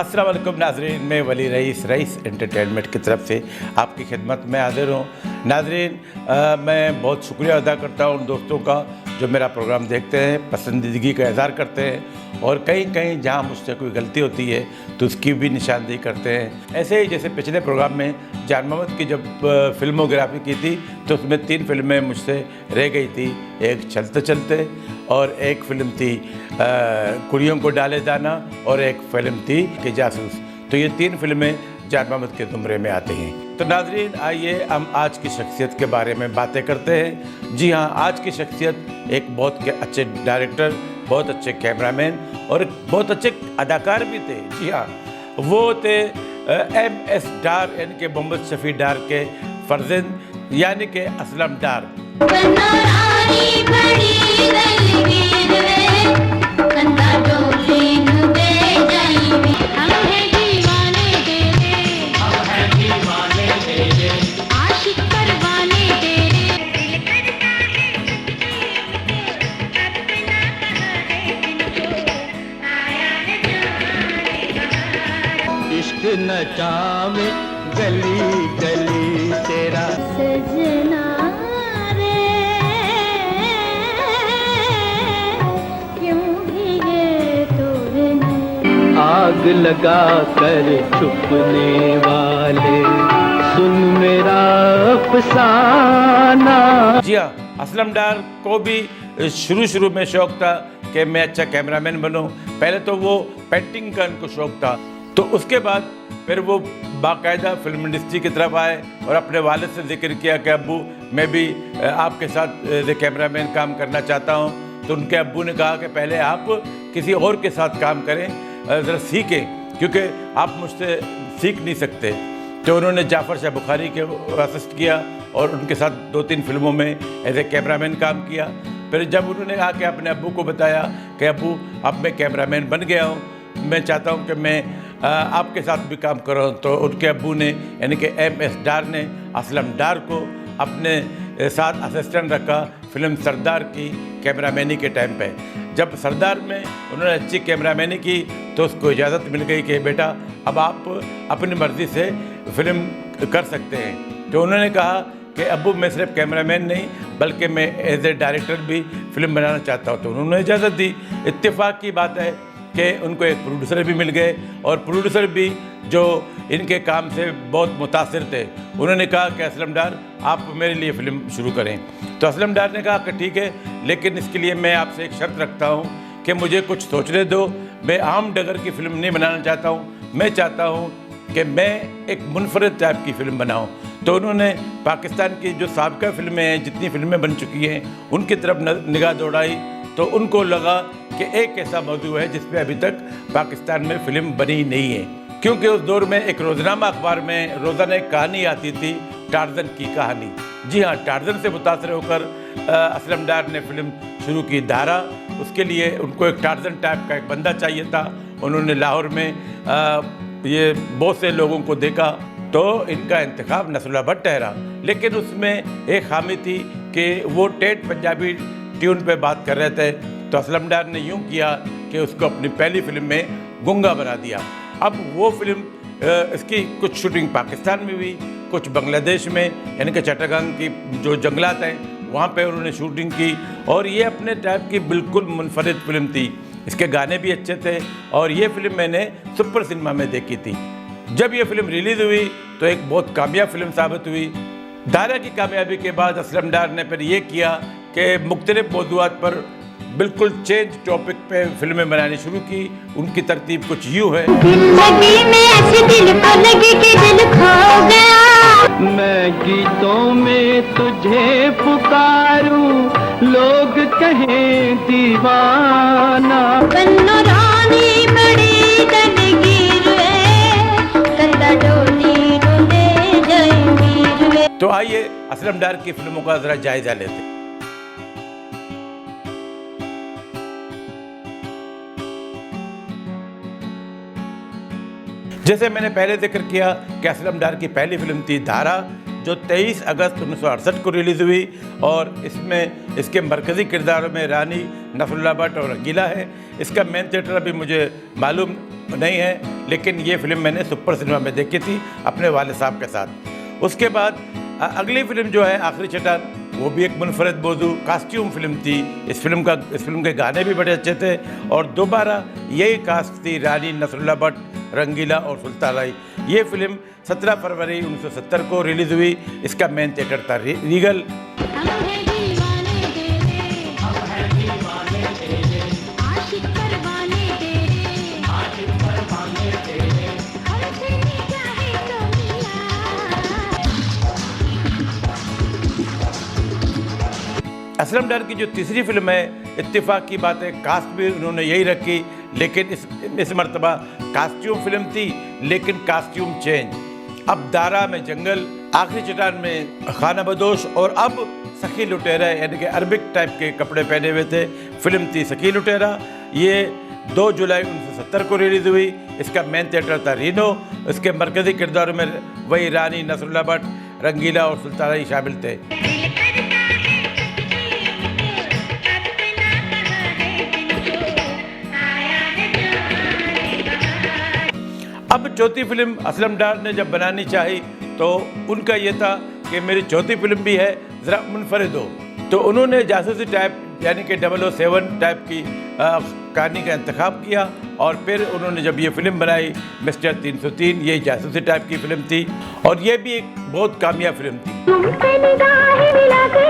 अस्सलाम वालेकुम नाजरीन, मैं वली रईस एंटरटेनमेंट की तरफ से आपकी खिदमत में हाजिर हूँ। नाजरीन, मैं बहुत शुक्रिया अदा करता हूँ उन दोस्तों का जो मेरा प्रोग्राम देखते हैं, पसंदीदगी का इज़हार करते हैं और कहीं कहीं जहाँ मुझसे कोई गलती होती है तो उसकी भी निशानदेही करते हैं। ऐसे ही जैसे पिछले प्रोग्राम में जान मोहम्मद की जब फिल्मोग्राफी की थी तो उसमें 3 फिल्में मुझसे रह गई थी। एक चलते चलते और एक फिल्म थी कुड़ियों को डाले दाना और एक फिल्म थी कि जासूस। तो ये 3 फिल्में जान मोहम्मद के ज़ुमरे में आती हैं। तो नाजरीन, आइए हम आज की शख्सियत के बारे में बातें करते हैं। जी हाँ, आज की शख्सियत एक बहुत अच्छे डायरेक्टर, बहुत अच्छे कैमरामैन और बहुत अच्छे अदाकार भी थे। जी हाँ, वो थे MS डार यानी कि मोहम्मद शफी डार के फर्जंद यानी कि असलम डार। इश्क नचावे गली गली तेरा सजना रे, क्यों भीगे तूने आग लगा कर छुपने वाले सुन मेरा अफसाना। जी हाँ, असलम डार को भी शुरू में शौक था कि मैं अच्छा कैमरामैन बनूं। पहले तो वो पेंटिंग का उनको शौक था, तो उसके बाद फिर वो बाकायदा फिल्म इंडस्ट्री की तरफ आए और अपने वालिद से जिक्र किया कि अब्बू मैं भी आपके साथ कैमरामैन काम करना चाहता हूँ। तो उनके अब्बू ने कहा कि पहले आप किसी और के साथ काम करें, ज़रा सीखें, क्योंकि आप मुझसे सीख नहीं सकते। तो उन्होंने जाफ़र शाह बुखारी के असिस्ट किया और उनके साथ 2-3 फिल्मों में एज ए कैमरामैन काम किया। फिर जब उन्होंने आके अपने अब्बू को बताया कि अब्बू अब मैं कैमरामैन बन गया हूँ, मैं चाहता हूँ कि मैं आपके साथ भी काम कर रहा हूँ, तो उनके अब्बू ने यानी कि MS डार ने असलम डार को अपने साथ असिस्टेंट रखा फिल्म सरदार की कैमरामैनी के टाइम पे। जब सरदार में उन्होंने अच्छी कैमरामैनी की तो उसको इजाज़त मिल गई कि बेटा अब आप अपनी मर्ज़ी से फिल्म कर सकते हैं। तो उन्होंने कहा कि अब्बू मैं सिर्फ कैमरामैन नहीं बल्कि मैं एज ए डायरेक्टर भी फिल्म बनाना चाहता हूँ। तो उन्होंने इजाज़त दी। इत्तेफाक की बात है कि उनको एक प्रोड्यूसर भी मिल गए और प्रोड्यूसर भी जो इनके काम से बहुत मुतासिर थे। उन्होंने कहा कि असलम डार आप मेरे लिए फ़िल्म शुरू करें। तो असलम डार ने कहा कि ठीक है, लेकिन इसके लिए मैं आपसे एक शर्त रखता हूँ कि मुझे कुछ सोचने दो। मैं आम डगर की फ़िल्म नहीं बनाना चाहता हूँ, मैं चाहता हूँ कि मैं एक मुनफरद टाइप की फ़िल्म बनाऊँ। तो उन्होंने पाकिस्तान की जो साबिका फ़िल्में हैं, जितनी फ़िल्में बन चुकी हैं, उनकी तरफ निगाह दौड़ाई। तो उनको लगा कि एक ऐसा मौजू है जिस पे अभी तक पाकिस्तान में फ़िल्म बनी नहीं है, क्योंकि उस दौर में एक रोज़नामा अखबार में रोज़ाना एक कहानी आती थी, टार्ज़न की कहानी। जी हाँ, टार्ज़न से मुतासर होकर असलम डार ने फिल्म शुरू की धारा। उसके लिए उनको एक टार्ज़न टाइप का एक बंदा चाहिए था। उन्होंने लाहौर में ये बहुत से लोगों को देखा तो इनका इंतखाब नसरुल्लाह भट्ट ठहरा। लेकिन उसमें एक खामी थी कि वो टेट पंजाबी ट्यून पे बात कर रहे थे। तो असलम डार ने यूँ किया कि उसको अपनी पहली फिल्म में गूंगा बना दिया। अब वो फिल्म इसकी कुछ शूटिंग पाकिस्तान में हुई, कुछ बांग्लादेश में यानी कि चट्टागांग की जो जंगलात हैं वहाँ पे उन्होंने शूटिंग की और ये अपने टाइप की बिल्कुल मुनफरिद फिल्म थी। इसके गाने भी अच्छे थे और ये फिल्म मैंने सुपर सिनेमा में देखी थी। जब ये फिल्म रिलीज़ हुई तो एक बहुत कामयाब फिल्म साबित हुई। धारा की कामयाबी के बाद असलम डार ने फिर ये किया कि मुख्तलिफ मौज़ूआत पर बिल्कुल चेंज टॉपिक पे फिल्में बनानी शुरू की। उनकी तरतीब कुछ यूँ है। जिंदगी में ऐसे दिल को लगे कि दिल खो गया, मैं गीतों में तुझे पुकारूं, लोग कहें दीवाना। बन्नो रानी बड़ी दलगीर है, कंधा डोली डोले जाएंगी रे। तो आइए असलम डार की फिल्मों का ज़रा जायज़ा लेते हैं। जैसे मैंने पहले जिक्र किया कि असलम डार की पहली फिल्म थी धारा, जो 23 अगस्त 1968 को रिलीज़ हुई और इसमें इसके मरकज़ी किरदारों में रानी, नसरुल्लाह भट्ट और रंगीला है। इसका मेन थिएटर अभी मुझे मालूम नहीं है, लेकिन ये फिल्म मैंने सुपर सिनेमा में देखी थी अपने वाले साहब के साथ। उसके बाद अगली फिल्म जो है आखिरी चट्टान, वो भी एक मुनफरद मौजू कास्ट्यूम फिल्म थी। इस फिल्म के गाने भी बड़े अच्छे थे और दोबारा यही कास्ट थी रानी, नसरुल्लाह भट्ट, रंगीला और सुल्तान राय। ये फिल्म 17 फरवरी 1970 को रिलीज़ हुई। इसका मेन थिएटर था रीगल। हम हैं दीवाने तेरे, हम हैं दीवाने तेरे, आशिक परवाने तेरे, आशिक परवाने तेरे, हमसे नहीं चाहे तो मिला। असलम डार की जो तीसरी फिल्म है, इत्तेफाक की बात है कास्ट भी उन्होंने यही रखी, लेकिन इस मरतबा कास्ट्यूम फिल्म थी लेकिन कास्ट्यूम चेंज। अब दारा में जंगल, आखिरी चट्टान में खाना बदोश और अब सखी लुटेरा, यानी कि अरबिक टाइप के कपड़े पहने हुए थे। फिल्म थी सखी लुटेरा। ये 2 जुलाई 1970 को रिलीज़ हुई। इसका मेन थिएटर था रीनो। इसके मरकज़ी किरदारों में वही रानी, नसरुल्लाह भट्ट, रंगीला और सुल्तान राय शामिल थे। अब चौथी फिल्म असलम डार ने जब बनानी चाही तो उनका ये था कि मेरी चौथी फिल्म भी है, ज़रा मुनफरिद हो। तो उन्होंने जासूसी टाइप यानी कि 007 टाइप की कहानी का इंतखाब किया और फिर उन्होंने जब ये फिल्म बनाई मिस्टर 303, ये जासूसी टाइप की फिल्म थी और ये भी एक बहुत कामयाब फिल्म थी। तुमसे निगाहें मिला के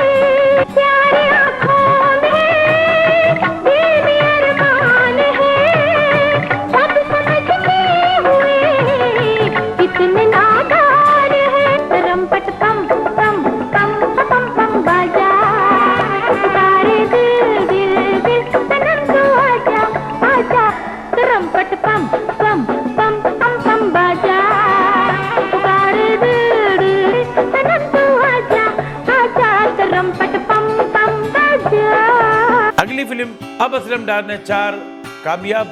प्यारे आँखों में दिल में अरमान है, सब समझते हुए कितने नादान है। रमपट पम पम पम पम पम बाजा, पुकारे दिल दिल दिल सनम तू आजा आजा। रमपट पम पम पम पम पम बाजा, पुकारे दिल दिल सनम तू आजा आजा। रमपट पम पम बाजा। अगली फिल्म, अब असलम डार ने 4 कामयाब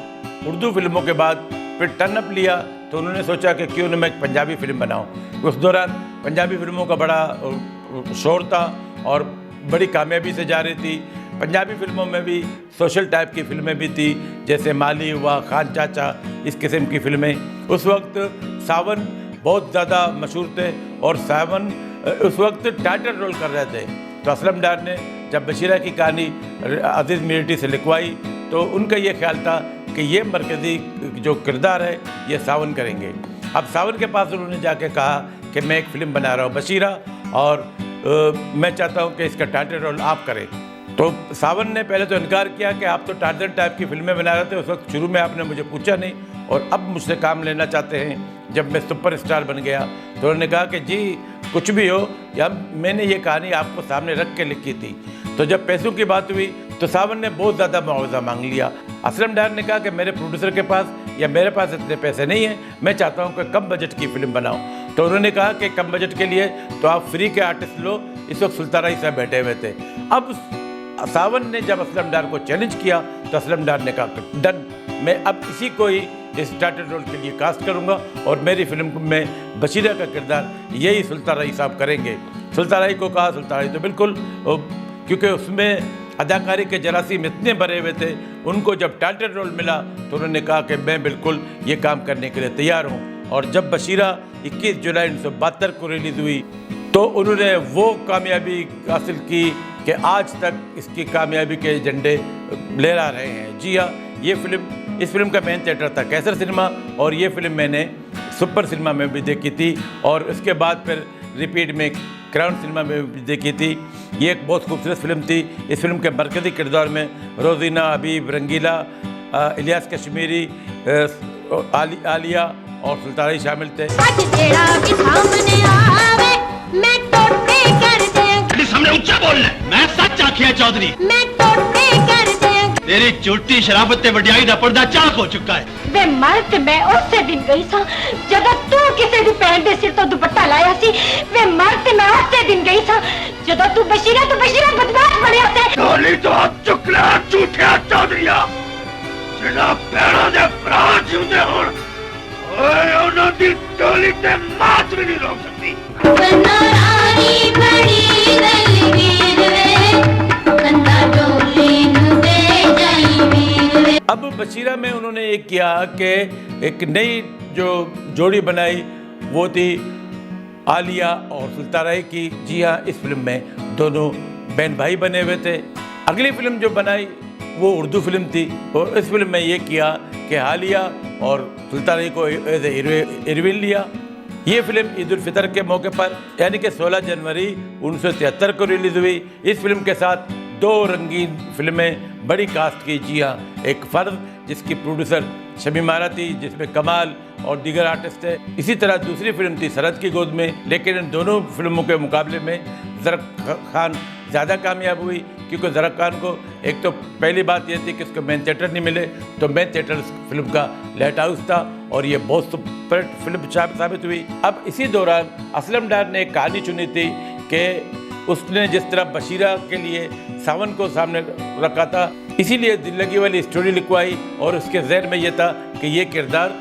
उर्दू फिल्मों के बाद फिर टर्न अप लिया तो उन्होंने सोचा कि क्यों न मैं एक पंजाबी फिल्म बनाऊं। उस दौरान पंजाबी फिल्मों का बड़ा शोर था और बड़ी कामयाबी से जा रही थी। पंजाबी फिल्मों में भी सोशल टाइप की फिल्में भी थी, जैसे माली हुआ, खान चाचा, इस किस्म की फिल्में। उस वक्त सावन बहुत ज़्यादा मशहूर थे और सावन उस वक्त टाइटल रोल कर रहे थे। तो असलम डार ने जब बशीरा की कहानी अजीज़ मिर्टी से लिखवाई तो उनका ये ख्याल था कि ये मरकज़ी जो किरदार है ये सावन करेंगे। अब सावन के पास उन्होंने जाके कहा कि मैं एक फ़िल्म बना रहा हूँ बशीरा और मैं चाहता हूँ कि इसका टाइटल रोल आप करें। तो सावन ने पहले तो इनकार किया कि आप तो टार्जन टाइप की फिल्में बना रहे थे, उस वक्त शुरू में आपने मुझे पूछा नहीं और अब मुझसे काम लेना चाहते हैं जब मैं सुपरस्टार बन गया। तो उन्होंने कहा कि जी कुछ भी हो, या मैंने ये कहानी आपको सामने रख के लिखी थी। तो जब पैसों की बात हुई तो सावन ने बहुत ज़्यादा मुआवजा मांग लिया। असलम डार ने कहा कि मेरे प्रोड्यूसर के पास या मेरे पास इतने पैसे नहीं हैं, मैं चाहता हूँ कि कम बजट की फिल्म बनाऊँ। तो उन्होंने कहा कि कम बजट के लिए तो आप फ्री के आर्टिस्ट लो। इस वक्त सुल्तान राय साहब बैठे हुए थे। अब सावन ने जब असलम डार को चैलेंज किया तो असलम डार ने कहा डन, मैं अब इसी को ही इस टाइटल रोल के लिए कास्ट करूंगा और मेरी फिल्म में बशीरा का किरदार यही सुल्तान राय साहब करेंगे। सुल्तान राय को कहा, सुल्तान राय तो बिल्कुल, क्योंकि उसमें अदाकारी के जरासीम इतने भरे हुए थे, उनको जब टाइटल रोल मिला तो उन्होंने कहा कि मैं बिल्कुल ये काम करने के लिए तैयार हूँ। और जब बशीरा 21 जुलाई 1972 को रिलीज़ हुई तो उन्होंने वो कामयाबी हासिल की कि आज तक इसकी कामयाबी के झंडे लहरा रहे हैं। जी हाँ, इस फिल्म का मेन थिएटर था कैसर सिनेमा और ये फिल्म मैंने सुपर सिनेमा में भी देखी थी और उसके बाद फिर रिपीट में क्राउन सिनेमा में भी देखी थी। ये एक बहुत खूबसूरत फिल्म थी। इस फिल्म के मरकज़ी किरदार में रोज़ीना, हबीब, रंगीला, इलियास कश्मीरी, आलिया और सुल्तान राय शामिल थे। सामने ऊंचा बोलना, मैं सच आखिया चौधरी, तेरी झूठी शराफत ते वड्याई दा पर्दा चाक हो चुका है। वे मर्द मैं उसे दिन गई सा जब तू किसी दी भैन दे सिर तो दुपट्टा लाया सी। वे मर्द मैं उसे दिन गई सा जब तू बशीरा बदमाश बनया थे। टोली तो हाथ चुक ले झूठिया चौधरिया, जिन्हां पैरों दे भरा जिंदे होण ओए उन्हां दी टोली ते मात भी नहीं रोक सकती। बशीरा में उन्होंने ये किया कि एक नई जो जोड़ी बनाई वो थी आलिया और सुल्ताराई की। जी हाँ, इस फिल्म में दोनों बहन भाई बने हुए थे। अगली फिल्म जो बनाई वो उर्दू फिल्म थी और इस फिल्म में ये किया कि आलिया और सुल्ताराई को एज हीरोइन लिया। ये फिल्म ईद उल फितर के मौके पर यानी कि 16 जनवरी 1973 को रिलीज़ हुई। इस फिल्म के साथ 2 रंगीन फिल्में बड़ी कास्ट की। जी हाँ, एक फ़र्द जिसकी प्रोड्यूसर शमीम आरा थी, जिसमें कमाल और दीगर आर्टिस्ट थे। इसी तरह दूसरी फिल्म थी सरहद की गोद में, लेकिन इन दोनों फिल्मों के मुकाबले में ज़रक़ खान ज़्यादा कामयाब हुई, क्योंकि ज़रक़ खान को एक तो पहली बात यह थी कि उसको मेन थिएटर नहीं मिले, तो मेन थिएटर उस फिल्म का लाइट हाउस था और ये बहुत सुपर फिल्म साबित हुई। अब इसी दौरान असलम डार ने एक कहानी चुनी थी कि उसने जिस तरह बशीरा के लिए सावन को सामने रखा था, इसीलिए दिल लगी वाली स्टोरी लिखवाई और उसके ज़हन में यह था कि ये किरदार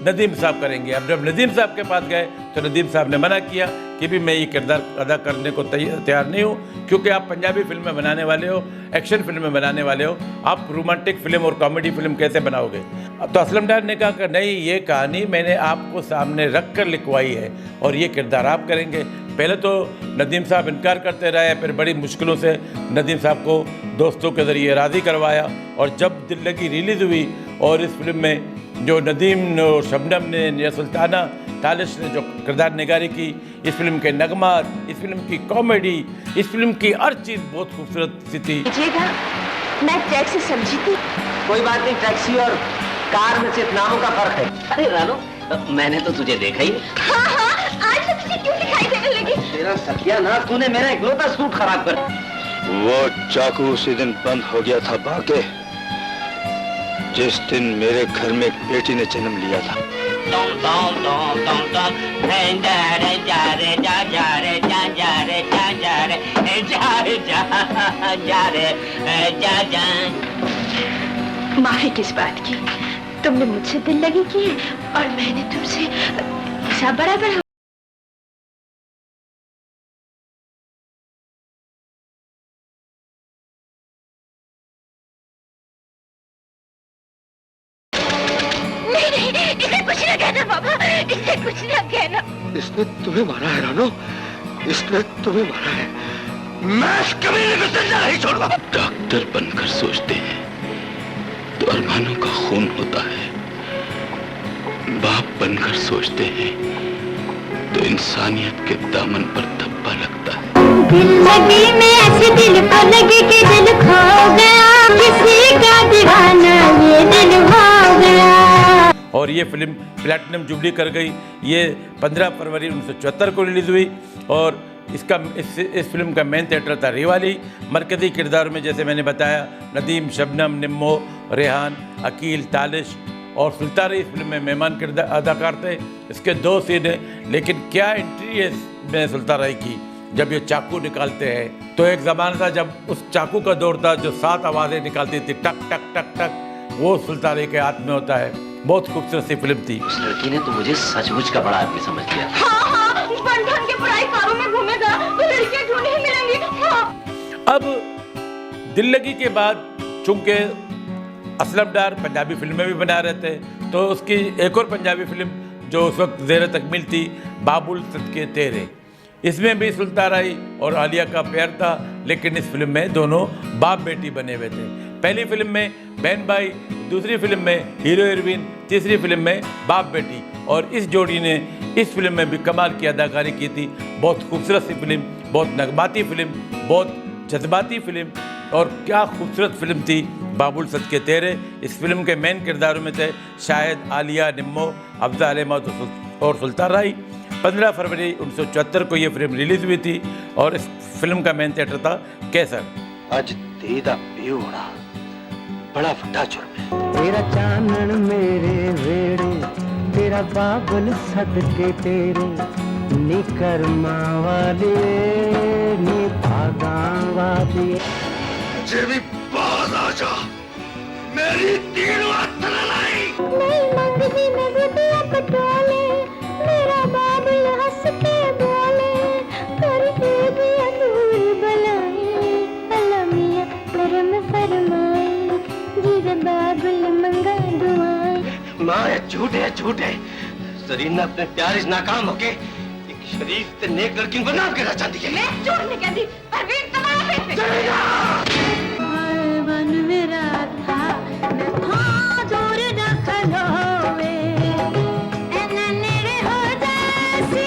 नदीम साहब करेंगे। अब जब नदीम साहब के पास गए तो नदीम साहब ने मना किया कि भी मैं ये किरदार अदा करने को तैयार नहीं हूँ, क्योंकि आप पंजाबी फिल्में बनाने वाले हो, एक्शन फिल्में बनाने वाले हो, आप रोमांटिक फिल्म और कॉमेडी फिल्म कैसे बनाओगे। तो असलम डार ने कहा कि नहीं, ये कहानी मैंने आपको सामने रख कर लिखवाई है और ये किरदार आप करेंगे। पहले तो नदीम साहब इनकार करते रहे, फिर बड़ी मुश्किलों से नदीम साहब को दोस्तों के ज़रिए राज़ी करवाया और जब दिल लगी रिलीज़ हुई और इस फिल्म में जो नदीम और शबनम ने या सुल्ताना तालिश ने जो किरदार निगारी की, इस फिल्म के नगमात, इस फिल्म की कॉमेडी, इस फिल्म की हर चीज़ बहुत खूबसूरत सी थी। मैं टैक्सी समझी थी। कोई बात नहीं, टैक्सी और कार में सिर्फ नामों का फर्क है। अरे रानो, मैंने तो तुझे देखा ही। हाँ हाँ, आज मैं तुझे क्यों दिखाई देने लगी? तेरा सत्यानाश, तूने मेरा इकलौता सूट खराब कर। वो चाकू उसी दिन बंद हो गया था बाके, जिस दिन मेरे घर में एक बेटी ने जन्म लिया था। माफी किस बात की? तुमने मुझसे दिल लगी की और मैंने तुमसे सब बराबर। इसे कुछ न कहना बाबा, इसे कुछ न कहना। इसने तुम्हें मारा है रानो, इसने तुम्हें मारा है। मैं इस कमीने को जिंदा नहीं छोड़ूंगा। डॉक्टर बनकर सोचते हैं तो अरमानों का खून होता है, बाप बनकर सोचते हैं तो इंसानियत के दामन पर धब्बा लगता है। दिल लगी में ऐसे दिल को लगे कि दिल खो गया, किसी का दीवाना ये दिल हो गया। और ये फिल्म प्लैटिनम जुबली कर गई। ये 15 फरवरी 1974 को रिलीज़ हुई और इस फिल्म का मेन थिएटर था रेवाली। मरकज़ी किरदार में जैसे मैंने बताया नदीम, शबनम, निम्मो, रेहान, अकील, तालिश और सुल्तारा इस फिल्म में मेहमान किरदार अदाकार थे। इसके 2 सीन हैं, लेकिन क्या एंट्री है इसमें सुल्ताराई की। जब ये चाकू निकालते हैं तो एक ज़माना था जब उस चाकू का दौर था जो 7 आवाज़ें निकालती थी, टक टक टक टक, वो सुल्ताराई के हाथ में होता है। बहुत खूबसूरत सी फिल्म थी। उस लड़की ने तो मुझे सचमुच का बड़ा आदमी समझ लिया। हाँ हाँ, बन ठन के पढ़ाई कारों में घूमेगा तो लड़कियां ढूंढ ही मिलेंगी। हाँ। अब दिल लगी के बाद चूंकि असलम डार पंजाबी फिल्में भी बना रहे थे, तो उसकी एक और पंजाबी फिल्म जो उस वक्त ज़ेर तकमील थी, बाबुल सदके तेरे। इसमें भी सुल्ताराई और आलिया का प्यार था, लेकिन इस फिल्म में दोनों बाप बेटी बने हुए थे। पहली फिल्म में बहन भाई, दूसरी फिल्म में हीरो हीरोइन, तीसरी फिल्म में बाप बेटी, और इस जोड़ी ने इस फिल्म में भी कमाल की अदाकारी की थी। बहुत खूबसूरत सी फिल्म, बहुत नगमाती फिल्म, बहुत जज्बाती फिल्म, और क्या खूबसूरत फिल्म थी बाबुल सदके तेरे। इस फिल्म के मेन किरदारों में थे शाहिद, आलिया, निम्मो, अफजा अहमद और सुल्ताराई। 15 फरवरी 1974 को ये फिल्म रिलीज़ हुई थी और इस फिल्म का मेन थिएटर था कैसर। आज तेरा पियो होना बड़ा वड्डा जुर्म है। तेरा चानन मेरे वेड़े, तेरा बाबुल सदके तेरे, नी कर्मा वाले नी भागा वाले। मुझे भी बाज आ जा, मेरी 3 हाथ न लाई। नहीं मंगनी में गुदिया पटोले, मेरा बाबुल हंस के बोले, करके भी अनूर बलाए, अलमिया करम फरमाए, जीरे बाबुल मंगा झूठ है। जरीना अपने प्यार इस नाकाम होके एक शरीफ ते नेक लड़की को बदनाम करना चाहती है। मैं झूठ नहीं कहती, परवीन तमाम है। वन मेरा था मैं था दूर न खलोवे एने नेड़े हो जैसी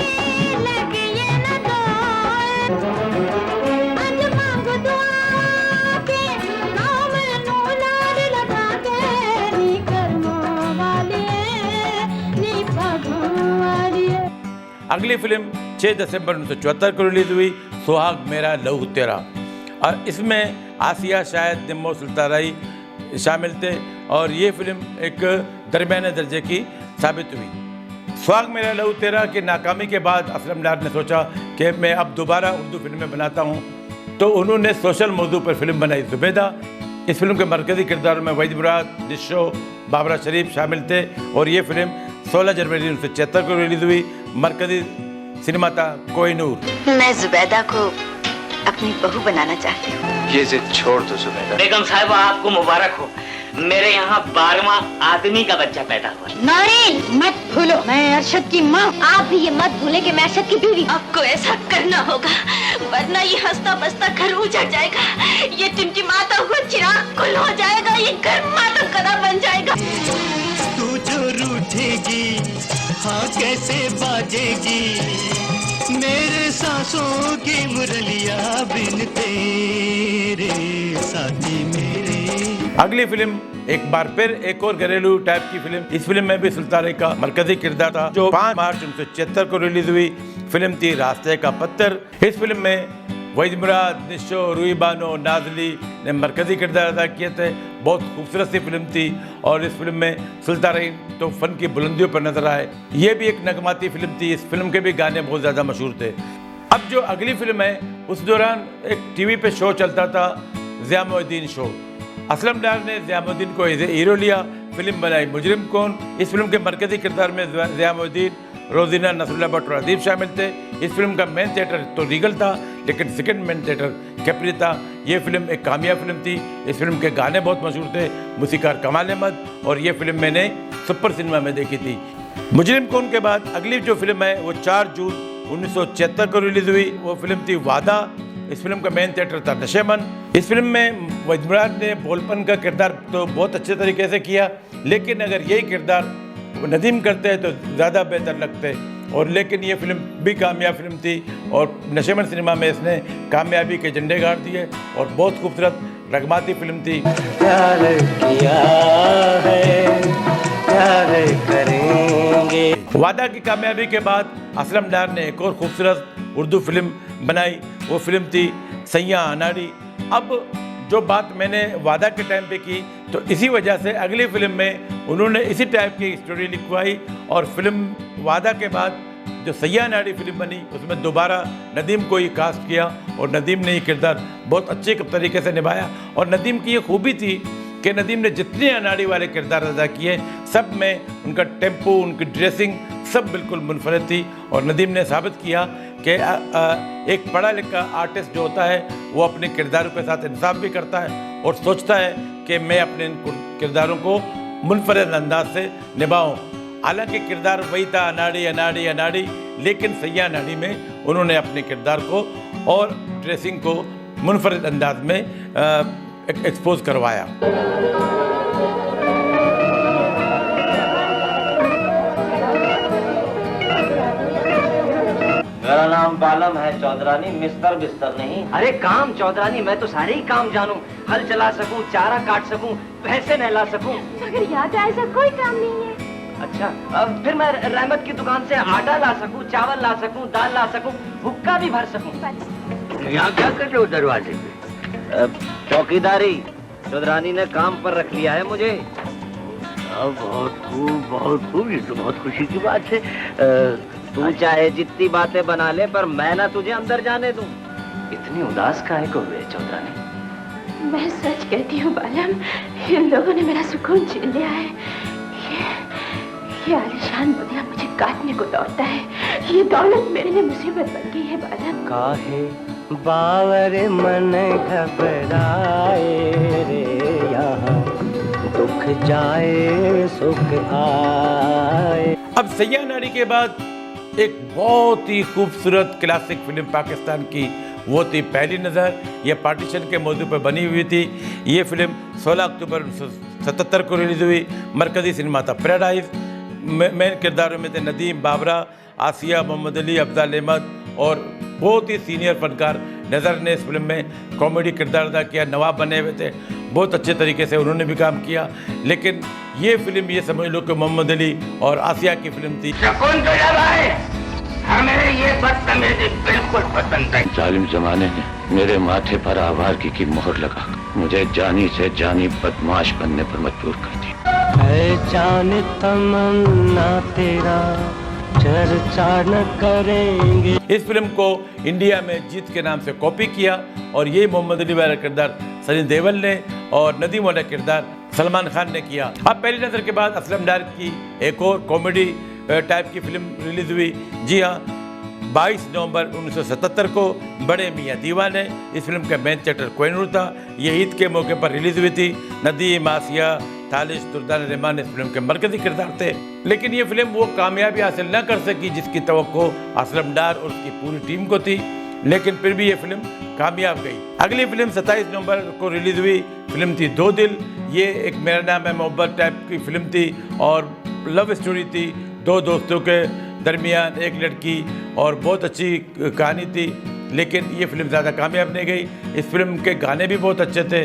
लगे ये न दो आज मांग दुआ के नाम नो लाड लगा के नी कर्मों वाली नी भागों वाली। अगली फिल्म 6 दिसंबर 1974 को रिलीज हुई, सुहाग मेरा लहू तेरा, और इसमें आसिया शायद निम्मो सुल्ताराई शामिल थे और ये फिल्म एक दरमियाने दर्जे की साबित हुई। सुहाग मेरा लहू तेरा की नाकामी के बाद असलम डार ने सोचा कि मैं अब दोबारा उर्दू फिल्में बनाता हूँ, तो उन्होंने सोशल मौजू पर फिल्म बनाई जुबैदा। इस फिल्म के मरकज़ी किरदारों में वहीद मुराद, निशो, बाबरा शरीफ शामिल थे और ये फिल्म 16 जनवरी 1976 को रिलीज हुई। मरकज़ी सिनेमा था कोहिनूर। मैं जुबैदा को अपनी बहू बनाना चाहती हूँ। ये जिद छोड़ दो जुबैदा। बेगम साहिबा आपको मुबारक हो, मेरे यहाँ 12वां आदमी का बच्चा पैदा हुआ। नौरीन मत भूलो मैं अरशद की माँ। आप भी ये मत भूले कि मैं अरशद की बीवी। आपको ऐसा करना होगा वरना ये हंसता बसता घर उजड़ जाएगा, ये टिमटिमाता हुआ चिराग गुल हो जाएगा, ये घर मातम कदा बन जाएगा। तू जो रूठेगी हाँ कैसे बाजेगी, मेरे सांसों की मुरलिया बिन तेरे साथी मेरे। अगली फिल्म एक बार फिर एक और घरेलू टाइप की फिल्म। इस फिल्म में भी सुल्ताने का मरकजी किरदार था, जो 5 मार्च 1976 को रिलीज हुई। फिल्म थी रास्ते का पत्थर। इस फिल्म में वहीद मुराद, निशो, रूही बानो, नाजली ने मरकजी किरदार अदा किए थे। बहुत खूबसूरत सी फिल्म थी और इस फिल्म में सुल्तान तो फन की बुलंदियों पर नजर आए। ये भी एक नगमाती फिल्म थी। इस फिल्म के भी गाने बहुत ज़्यादा मशहूर थे। अब जो अगली फिल्म है, उस दौरान एक टीवी पे शो चलता था, ज़ियामुद्दीन शो। असलम डार ने ज़ियामुद्दीन को एज ए हीरो लिया, फिल्म बनाई मुजरिम कौन। इस फिल्म के मरकजी किरदार में ज़ियामुद्दीन, रोजीना, नसरुल्लाह भट्ट और अदीब शामिल थे। इस फिल्म का मेन थिएटर तो रीगल था, लेकिन सेकंड मेन थिएटर कैप्री था। ये फिल्म एक कामयाब फिल्म थी। इस फिल्म के गाने बहुत मशहूर थे, मूसीकार कमाल अहमद, और ये फिल्म मैंने सुपर सिनेमा में देखी थी। मुजरिम कौन के बाद अगली जो फिल्म है वो 4 जून 1976 को रिलीज हुई। वो फिल्म थी वादा। इस फिल्म का मेन थिएटर था नशेमन। इस फिल्म में वहीद मुराद ने बोलपन का किरदार तो बहुत अच्छे तरीके से किया, लेकिन अगर यही किरदार वो नदीम करते हैं तो ज़्यादा बेहतर लगते। और लेकिन ये फिल्म भी कामयाब फिल्म थी और नशेमन सिनेमा में इसने कामयाबी के झंडे गाड़ दिए और बहुत खूबसूरत रगमाती फिल्म थी। प्यार किया है प्यार करेंगे। वादा की कामयाबी के बाद असलम डार ने एक और खूबसूरत उर्दू फिल्म बनाई। वो फिल्म थी सैया अनाड़ी। अब जो बात मैंने वादा के टाइम पे की, तो इसी वजह से अगली फिल्म में उन्होंने इसी टाइप की स्टोरी लिखवाई और फिल्म वादा के बाद जो सैया अनाड़ी फिल्म बनी, उसमें दोबारा नदीम को ही कास्ट किया और नदीम ने ये किरदार बहुत अच्छे तरीके से निभाया। और नदीम की ये खूबी थी कि नदीम ने जितने अनाड़ी वाले किरदार अदा किए, सब में उनका टेम्पो, उनकी ड्रेसिंग सब बिल्कुल मुनफरद थी। और नदीम ने साबित किया कि एक पढ़ा लिखा आर्टिस्ट जो होता है वो अपने किरदारों के साथ इंसाफ भी करता है और सोचता है कि मैं अपने किरदारों को मुनफरद अंदाज से निभाऊं। हालांकि किरदार वही था अनाड़ी अनाड़ी अनाड़ी, लेकिन सैया अनाड़ी में उन्होंने अपने किरदार को और ड्रेसिंग को मुनफरद अंदाज में एक्सपोज करवाया। मेरा नाम बालम है चौधरानी, मिस्टर बिस्तर नहीं। अरे काम चौधरानी, मैं तो सारे ही काम जानूं। हल चला सकूं, चारा काट सकूं, भैंसे नहला सकूं। मगर यहाँ तो ऐसा कोई काम नहीं है। अच्छा, अब फिर मैं रहमत की दुकान से आटा ला सकूं, चावल ला सकूं, दाल ला सकूं, हुक्का भी भर सकूं। यहाँ क्या कर रहे हो दरवाजे पे? चौकीदारी चौधरानी ने काम पर रख लिया है मुझे। बहुत खूब, ये तो बहुत खुशी की बात है। तू चाहे जितनी बातें बना ले, पर मैं ना तुझे अंदर जाने दूं। इतनी उदास काहे को हुए चौधरानी? मैं सच कहती हूँ बालम, इन लोगों ने मेरा सुकून छीन लिया है। ये आलिशान बुनिया मुझे काटने को दौड़ता है। ये दौलत मेरे लिए मुसीबत बन गई है बालम। काहे बावर मन घबराए रे यहाँ दुख जाए सुख आए। अब सैयाह नारी के बाद एक बहुत ही खूबसूरत क्लासिक फिल्म पाकिस्तान की वो थी पहली नज़र। यह पार्टीशन के मौजू पर बनी हुई थी। ये फिल्म 16 अक्टूबर 1977 को रिलीज़ हुई। मरकज़ी सिनेमा था पैराडाइज। मेन किरदारों में थे नदीम, बाबरा, आसिया, मोहम्मद अली, अफजाल अहमद और बहुत ही सीनियर फनकार नज़र ने इस फिल्म में कॉमेडी किरदार अदा किया। नवाब बने हुए थे, बहुत अच्छे तरीके से उन्होंने भी काम किया। लेकिन ये फिल्म ये समझ लो कि मोहम्मद अली और आसिया की फिल्म थी। कौन तो है? हमें ये बदतमीजी बिल्कुल पसंद है। जालिम जमाने ने मेरे माथे पर आवारगी की मोहर लगा मुझे जानी से जानी बदमाश बनने पर मजबूर कर दिया। है जान तमन्ना तेरा चर्चा न करेंगे। इस फिल्म को इंडिया में जीत के नाम से कॉपी किया और ये मोहम्मद अली वाला किरदार सनी देओल ने और नदीम वाला किरदार सलमान खान ने किया। अब पहली नज़र के बाद असलम डार की एक और कॉमेडी टाइप की फिल्म रिलीज हुई। जी हाँ, 22 नवंबर 1977 को बड़े मियाँ दीवाने। इस फिल्म का मेन कैरेक्टर कोहिनूर था। ये ईद के मौके पर रिलीज हुई थी। नदीम, आसिया, तालिश, दुर्दान रहमान इस फिल्म के मरकजी किरदार थे। लेकिन ये फिल्म वो कामयाबी हासिल न कर सकी जिसकी तवक्को असलम डार और उसकी पूरी टीम को थी। लेकिन फिर भी ये फिल्म कामयाब गई। अगली फिल्म 27 नवंबर को रिलीज हुई। फिल्म थी दो दिल। ये एक मेरा नाम है मोहब्बत टाइप की फिल्म थी और लव स्टोरी थी। दो दोस्तों के दरमियान एक लड़की और बहुत अच्छी कहानी थी। लेकिन ये फिल्म ज़्यादा कामयाब नहीं गई। इस फिल्म के गाने भी बहुत अच्छे थे।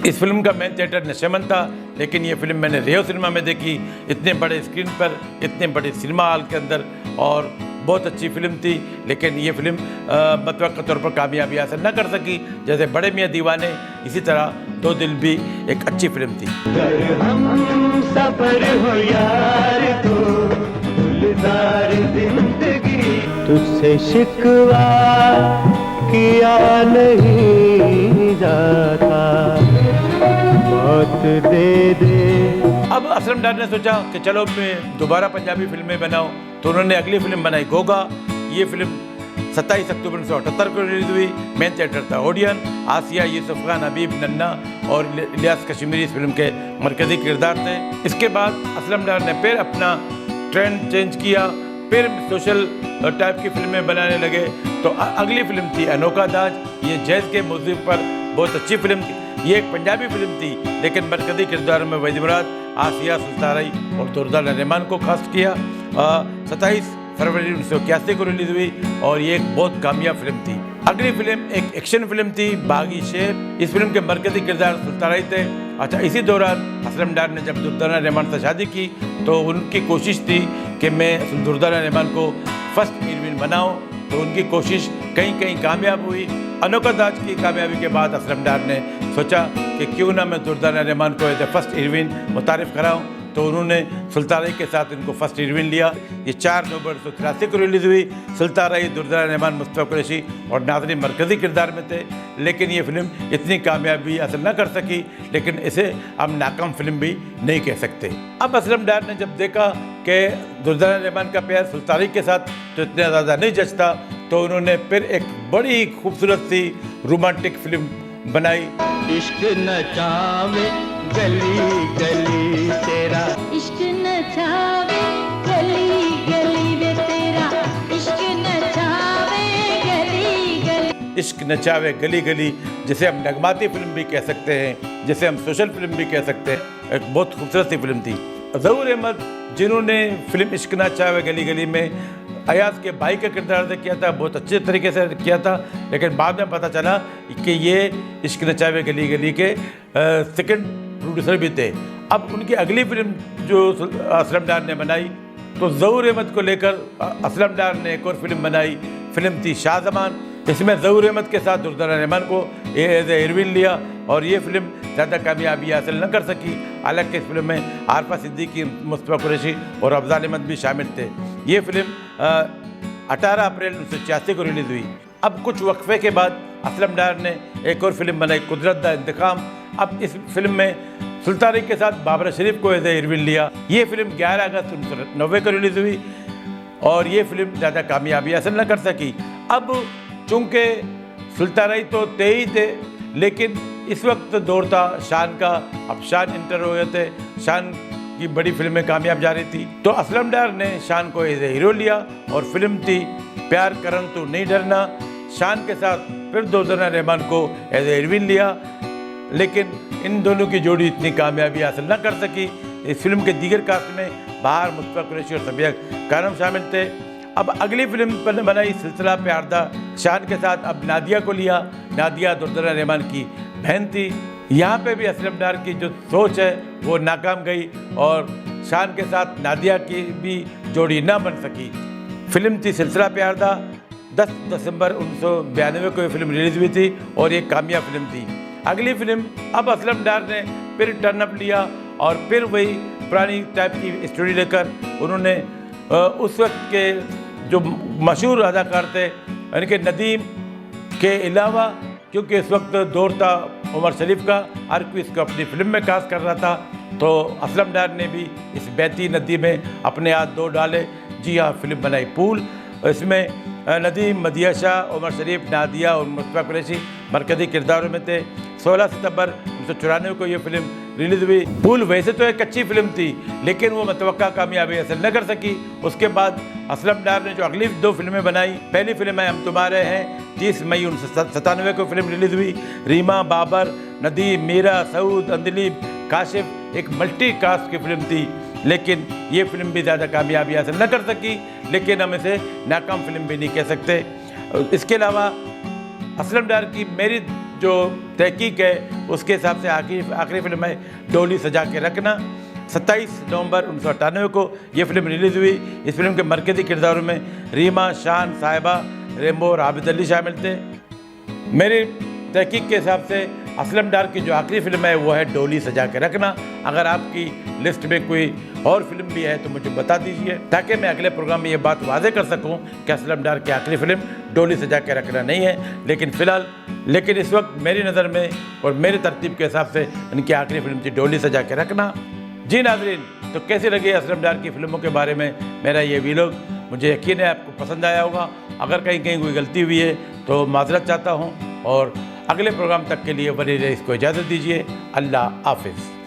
इस फिल्म का मेन थिएटर नशेमन था। लेकिन ये फिल्म मैंने रेयो सिनेमा में देखी, इतने बड़े स्क्रीन पर, इतने बड़े सिनेमा हॉल के अंदर, और बहुत अच्छी फिल्म थी। लेकिन ये फिल्म मुतवक्का तौर पर कामयाबी हासिल न कर सकी। जैसे बड़े मियाँ दीवाने, इसी तरह दो दिल भी एक अच्छी फिल्म थी। हम सफर हो यार तो गुलजार जिंदगी, तुझसे शिकवा किया नहीं जाता, मौत दे दे। अब असलम डार ने सोचा कि चलो मैं दोबारा पंजाबी फिल्में बनाऊं, तो उन्होंने अगली फिल्म बनाई गोगा। ये फिल्म 27 अक्टूबर 1978 को रिलीज हुई। मेन थिएटर था ओडियन। आसिया, यूसुफ खान, हबीब, नन्ना और इलियास कश्मीरी इस फिल्म के मरकजी किरदार थे। इसके बाद असलम डार ने फिर अपना ट्रेंड चेंज किया, फिर सोशल टाइप की फिल्में बनाने लगे। तो अगली फिल्म थी अनोखा दाज। ये जैज़ के मौजू पर बहुत अच्छी फिल्म थी। ये एक पंजाबी फिल्म थी, लेकिन मरकजी किरदारों में वहीद मुराद, आसिया सुल्ताराई और दुर्दान रहमान को कास्ट किया। 27 फरवरी 1981 को रिलीज हुई और ये एक बहुत कामयाब फिल्म थी। अगली फिल्म एक एक्शन फिल्म थी, बागी शेर। इस फिल्म के मरकजी किरदार सुल्ताराई थे। अच्छा, इसी दौरान असलम डार ने जब दुर्दाना रहमान से शादी की तो उनकी कोशिश थी कि मैं दुर्दाना रहमान को फर्स्ट हीरोइन बनाऊं। तो उनकी कोशिश कहीं कहीं कामयाब हुई। अनोखा दाज की कामयाबी के बाद असलम डार ने सोचा कि क्यों ना मैं दुर्दाना रहमान को एज ए फर्स्ट हीरोइन मुतारिफ कराऊं। तो उन्होंने सुल्ताराई के साथ इनको फर्स्ट हीरोइन लिया। ये 4 नवंबर 1983 को रिलीज हुई। सुल्ताराई, दुर्दाना रहमान, मुस्तफ़ा कुरैशी और नाज़रीन मरकजी किरदार में थे। लेकिन ये फिल्म इतनी कामयाबी हासिल न कर सकी, लेकिन इसे हम नाकाम फिल्म भी नहीं कह सकते। अब असलम डार ने जब देखा कि दुर्दाना रहमान का प्यार सुल्ताराई के साथ तो इतना ज़्यादा नहीं जचता, तो उन्होंने फिर एक बड़ी खूबसूरत सी रोमांटिक फिल्म बनाई। इश्क नचावे गली गली तेरा, इश्क नचावे गली गली वे तेरा, इश्क नचावे गली गली। इश्क नचावे गली गली, जिसे हम नगमाती फिल्म भी कह सकते हैं, जिसे हम सोशल फिल्म भी कह सकते हैं। एक बहुत खूबसूरत सी फिल्म थी। ज़हूर अहमद, जिन्होंने फिल्म इश्क नचावे गली गली में अयाज के भाई का किरदार अदा किया था, बहुत अच्छे तरीके से किया था। लेकिन बाद में पता चला कि ये इश्क नचावे गली गली के सेकंड प्रोड्यूसर भी थे। अब उनकी अगली फिल्म जो असलम डार ने बनाई, तो ज़हूर अहमद को लेकर असलम डार ने एक और फिल्म बनाई। फिल्म थी शाहजमान। इसमें ज़हूर अहमद के साथ दुर्दाना रहमान को एज ए हीरोइन लिया और ये फिल्म ज़्यादा कामयाबी हासिल न कर सकी। हालांकि इस फिल्म में आरफा सिद्दीकी, मुस्तफ़ा कुरैशी और अफजाल अहमद भी शामिल थे। ये फिल्म 18 अप्रैल 1986 को रिलीज़ हुई। अब कुछ वक्फे के बाद असलम डार ने एक और फिल्म बनाई, कुदरत दा इंतकाम। अब इस फिल्म में सुल्तानी के साथ बाबरा शरीफ को एज ए हीरोइन लिया। ये फिल्म 11 अगस्त 1990 को रिलीज़ हुई और ये फिल्म ज़्यादा कामयाबी हासिल न कर सकी। अब चूँकि सुल्तानी तो थे ही थे, लेकिन इस वक्त दौर था शान का। अब शान इंटर हो गए थे, शान की बड़ी फिल्में कामयाब जा रही थी, तो असलम डार ने शान को एज ए हीरो लिया और फिल्म थी प्यार करन तो नहीं डरना। शान के साथ फिर दोदना रहमान को एज ए हीरोइन लिया, लेकिन इन दोनों की जोड़ी इतनी कामयाबी हासिल न कर सकी। इस फिल्म के दीगर कास्ट में बाहर मुस्तफा कुरैशी और सबिया खानम शामिल थे। अब अगली फिल्म बनाई सिलसिला प्यार दा। शान के साथ अब नादिया को लिया। नादिया दोदना रहमान की बहन थी। यहाँ पे भी असलम डार की जो सोच है वो नाकाम गई और शान के साथ नादिया की भी जोड़ी ना बन सकी। फिल्म थी सिलसिला प्यार दा। 10 दिसंबर 1992 को ये फिल्म रिलीज हुई थी और ये कामयाब फिल्म थी। अगली फिल्म अब असलम डार ने फिर टर्न अप लिया और फिर वही पुरानी टाइप की स्टोरी लेकर उन्होंने उस वक्त के जो मशहूर अदाकार थे यानी कि नदीम के अलावा, क्योंकि इस वक्त दौर था उमर शरीफ का, हर कोई इसको अपनी फिल्म में कास्ट कर रहा था, तो असलम डार ने भी इस बैती नदी में अपने हाथ दो डाले। जी हाँ, फिल्म बनाई पूल। इसमें नदीम, मदिया शाह, उमर शरीफ, नादिया और मुस्तफा कुरैशी मरकज़ी किरदारों में थे। 16 सितंबर 1994 को ये फिल्म रिलीज हुई। पूल वैसे तो एक अच्छी फिल्म थी, लेकिन वो मतवक्का कामयाबी हासिल न कर सकी। उसके बाद असलम डार ने जो अगली 2 फिल्में बनाई, पहली फिल्म है हम तुम्हारे हैं, 30 मई 1997 को फिल्म रिलीज हुई। रीमा, बाबर, नदीम, मीरा, सऊद, अंदलीब, काशिफ, एक मल्टी कास्ट की फिल्म थी, लेकिन ये फिल्म भी ज़्यादा कामयाबी हासिल न कर सकी, लेकिन हम इसे नाकाम फिल्म भी नहीं कह सकते। इसके अलावा असलम डार की मेरी जो तहकीक है उसके हिसाब से आखिरी फिल्म है डोली सजा के रखना। 27 नवंबर 1998 को ये फिल्म रिलीज़ हुई। इस फिल्म के मरकज़ी किरदारों में रीमा, शान, साहिबा, रेम्बो और आबिद अली शामिल थे। मेरी तहकीक के हिसाब से असलम डार की जो आखिरी फिल्म है वो है डोली सजा के रखना। अगर आपकी लिस्ट में कोई और फिल्म भी है तो मुझे बता दीजिए, ताकि मैं अगले प्रोग्राम में ये बात वाज़ेह कर सकूं कि असलम डार की आखिरी फिल्म डोली सजा के रखना नहीं है। लेकिन इस वक्त मेरी नज़र में और मेरी तरतीब के हिसाब से इनकी आखिरी फिल्म थी डोली सजा के रखना। जी नाज़रीन, तो कैसे लगे असलम डार की फिल्मों के बारे में मेरा ये वीलॉग? मुझे यकीन है आपको पसंद आया होगा। अगर कहीं कोई गलती हुई है तो माजरत चाहता हूँ, और अगले प्रोग्राम तक के लिए बने रहिए, इसको इजाज़त दीजिए। अल्लाह हाफिज़।